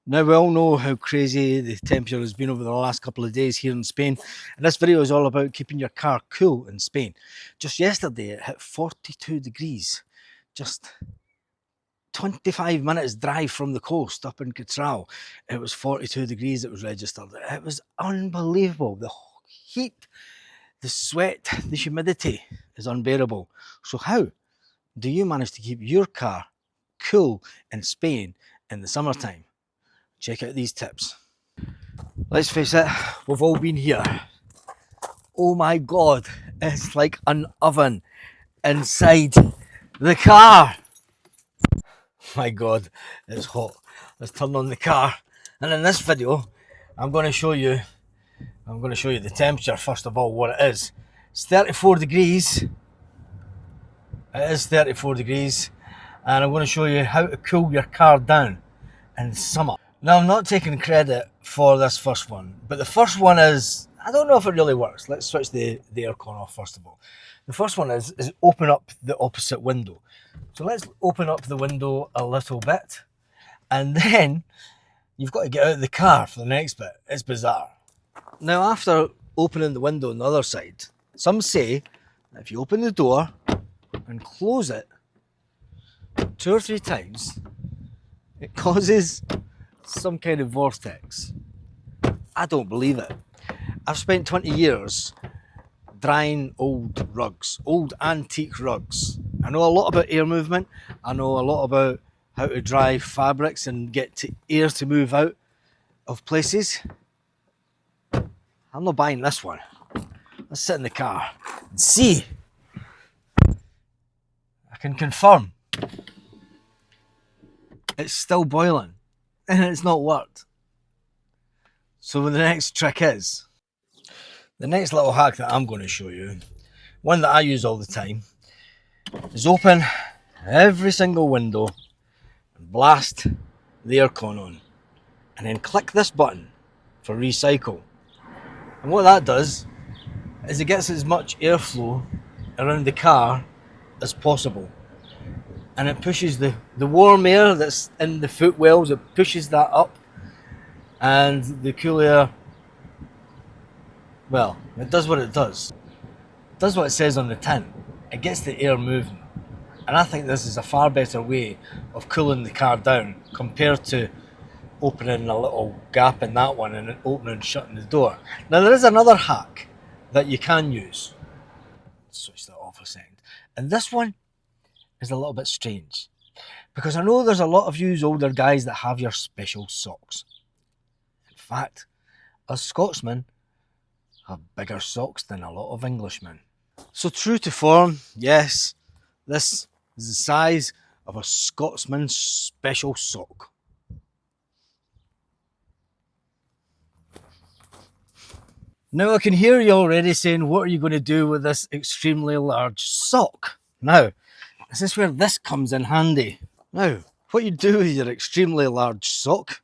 Now, we all know how crazy the temperature has been over the last couple of days here in Spain, and this video is all about keeping your car cool in Spain. Just yesterday, it hit 42 degrees, just 25 minutes drive from the coast up in Catral. It was 42 degrees it was registered. It was unbelievable. The heat, the sweat, the humidity is unbearable. So how do you manage to keep your car cool in Spain in the summertime? Check out these tips. Let's face it, we've all been here. Oh my God, it's like an oven inside the car. My God, it's hot. Let's turn on the car. And in this video, I'm going to show you the temperature first of all, what it is. It's 34 degrees. It is 34 degrees. And I'm going to show you how to cool your car down in summer. Now, I'm not taking credit for this first one, but the first one is, I don't know if it really works. Let's switch the aircon off first of all. The first one is open up the opposite window. So let's open up the window a little bit, and then you've got to get out of the car for the next bit. It's bizarre. Now, after opening the window on the other side, some say that if you open the door and close it 2 or 3 times, it causes some kind of vortex. I don't believe it. I've spent 20 years drying old rugs, old antique rugs. I know a lot about air movement. I know a lot about how to dry fabrics and get air to move out of places. I'm not buying this one. Let's sit in the car and see. I can confirm it's still boiling and it's not worked. So the next trick is, the next little hack that I'm going to show you, one that I use all the time, is open every single window and blast the aircon on, and then click this button for recycle. And what that does is it gets as much airflow around the car as possible, and it pushes the warm air that's in the footwells, it pushes that up, and the cool air, well, it does what it does. It does what it says on the tin. It gets the air moving. And I think this is a far better way of cooling the car down compared to opening a little gap in that one and then opening and shutting the door. Now, there is another hack that you can use. Switch that off a second. And this one is a little bit strange, because I know there's a lot of you older guys that have your special socks. In fact, us Scotsmen have bigger socks than a lot of Englishmen. So true to form, yes, this is the size of a Scotsman's special sock. Now I can hear you already saying, what are you going to do with this extremely large sock? Now, this is where this comes in handy. Now, what you do with your extremely large sock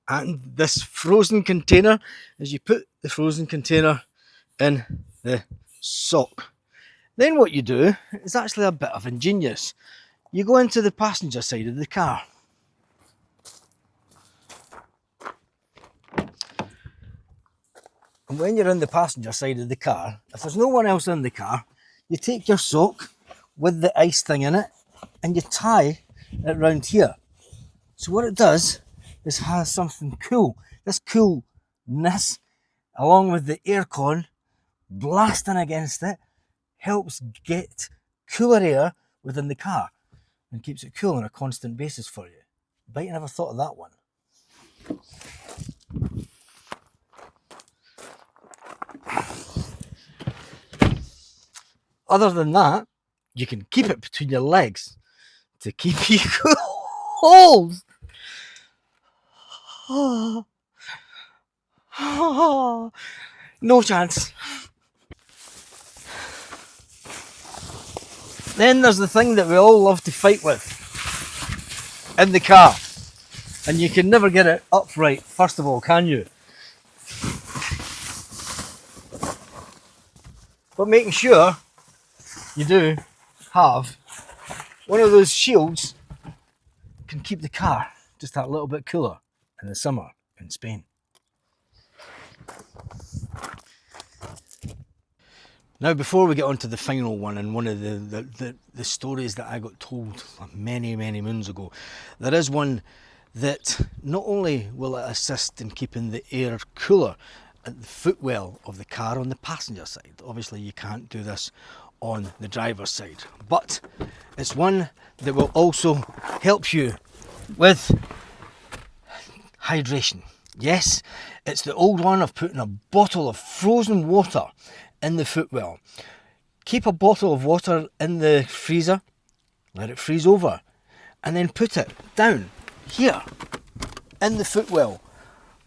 and this frozen container is you put the frozen container in the sock. Then what you do is actually a bit of ingenious. You go into the passenger side of the car. And when you're in the passenger side of the car, if there's no one else in the car, you take your sock with the ice thing in it and you tie it round here. So what it does is has something cool. This coolness, along with the aircon blasting against it, helps get cooler air within the car and keeps it cool on a constant basis for you. Bet you never thought of that one. Other than that, you can keep it between your legs to keep you cool. No chance. Then there's the thing that we all love to fight with in the car, and you can never get it upright, first of all, can you? But making sure you do have one of those shields can keep the car just that little bit cooler in the summer in Spain. Now, before we get on to the final one, and one of the stories that I got told many moons ago, there is one that not only will it assist in keeping the air cooler at the footwell of the car on the passenger side. Obviously you can't do this on the driver's side, but it's one that will also help you with hydration. Yes, it's the old one of putting a bottle of frozen water in the footwell. Keep a bottle of water in the freezer, let it freeze over, and then put it down here in the footwell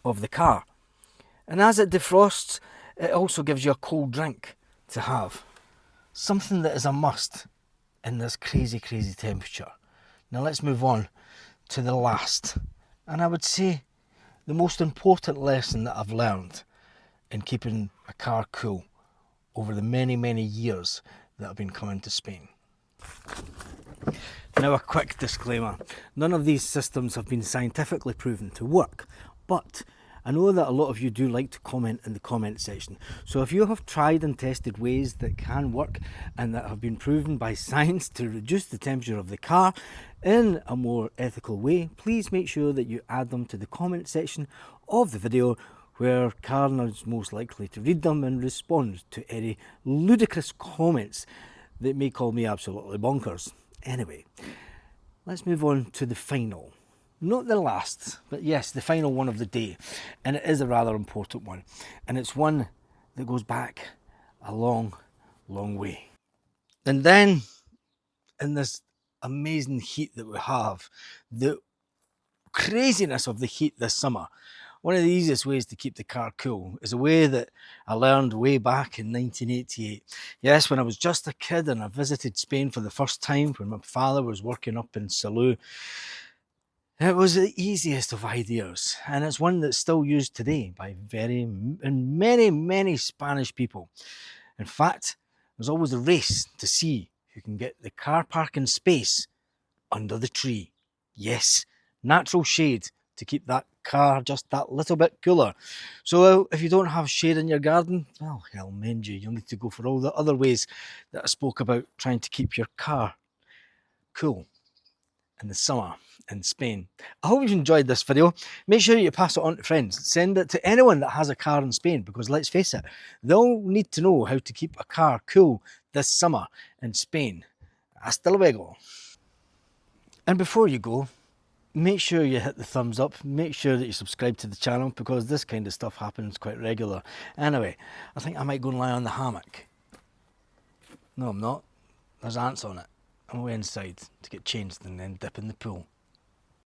of the car. And as it defrosts, it also gives you a cold drink to have. Something that is a must in this crazy temperature. Now let's move on to the last, and I would say the most important lesson that I've learned in keeping a car cool over the many years that I've been coming to Spain. Now, a quick disclaimer. None of these systems have been scientifically proven to work, but I know that a lot of you do like to comment in the comment section. So if you have tried and tested ways that can work and that have been proven by science to reduce the temperature of the car in a more ethical way, please make sure that you add them to the comment section of the video, where Karen is most likely to read them and respond to any ludicrous comments that may call me absolutely bonkers. Anyway, let's move on to the final. Not the last, but yes, the final one of the day. And it is a rather important one. And it's one that goes back a long way. And then, in this amazing heat that we have, the craziness of the heat this summer, one of the easiest ways to keep the car cool is a way that I learned way back in 1988. Yes, when I was just a kid and I visited Spain for the first time when my father was working up in Salou. It was the easiest of ideas, and it's one that's still used today by many Spanish people. In fact, there's always a race to see who can get the car parking space under the tree. Yes, natural shade to keep that car just that little bit cooler. So if you don't have shade in your garden, well, hell mend you. You'll need to go for all the other ways that I spoke about trying to keep your car cool in the summer in Spain. I hope you've enjoyed this video. Make sure you pass it on to friends. Send it to anyone that has a car in Spain, because let's face it, they'll need to know how to keep a car cool this summer in Spain. Hasta luego. And before you go, make sure you hit the thumbs up. Make sure that you subscribe to the channel, because this kind of stuff happens quite regular. Anyway, I think I might go and lie on the hammock. No, I'm not. There's ants on it. I'm away inside to get changed and then dip in the pool.